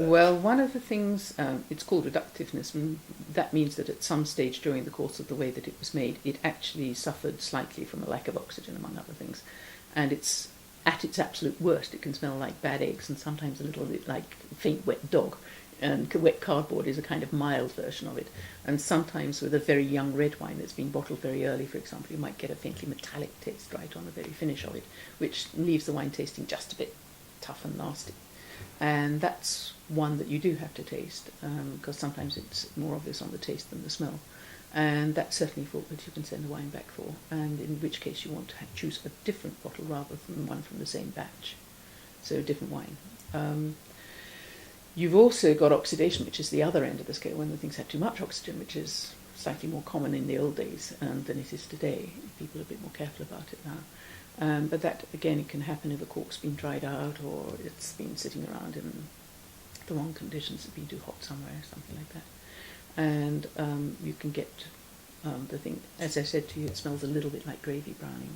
that? Well, one of the things, it's called reductiveness, and that means that at some stage during the course of the way that it was made, it actually suffered slightly from a lack of oxygen, among other things. And it's at its absolute worst, it can smell like bad eggs and sometimes a little bit like faint wet dog. And wet cardboard is a kind of mild version of it. And sometimes with a very young red wine that's been bottled very early, for example, you might get a faintly metallic taste right on the very finish of it, which leaves the wine tasting just a bit tough and nasty. And that's one that you do have to taste, because sometimes it's more obvious on the taste than the smell. And that's certainly fault that you can send the wine back for, and in which case you want to choose a different bottle rather than one from the same batch. So a different wine. You've also got oxidation, which is the other end of the scale, when the things have too much oxygen, which is slightly more common in the old days than it is today. People are a bit more careful about it now. But that, again, it can happen if a cork's been dried out or it's been sitting around in the wrong conditions, it's been too hot somewhere, something like that. And you can get the thing, as I said to you, it smells a little bit like gravy browning,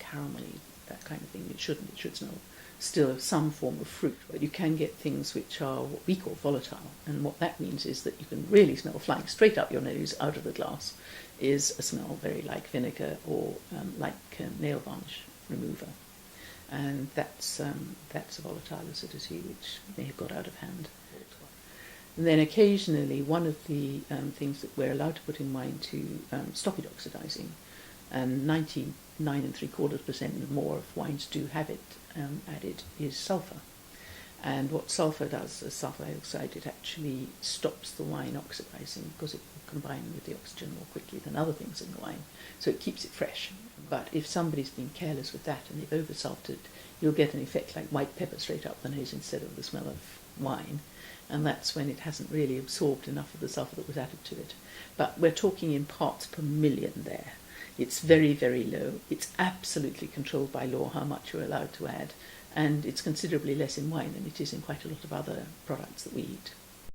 caramelly, that kind of thing. It shouldn't, it should smell still some form of fruit, but you can get things which are what we call volatile, and what that means is that you can really smell flying straight up your nose out of the glass is a smell very like vinegar or like nail varnish remover, and that's a volatile acidity which may have got out of hand. And then occasionally one of the things that we're allowed to put in wine to stop it oxidizing, and 99.75% and more of wines do have it added, is sulfur. And what sulfur does, as sulfur dioxide, it actually stops the wine oxidizing because it will combine with the oxygen more quickly than other things in the wine. So it keeps it fresh. But if somebody's been careless with that and they've oversulfed it, you'll get an effect like white pepper straight up the nose instead of the smell of wine. And that's when it hasn't really absorbed enough of the sulfur that was added to it. But we're talking in parts per million there. It's very, very low. It's absolutely controlled by law how much you're allowed to add, and it's considerably less in wine than it is in quite a lot of other products that we eat.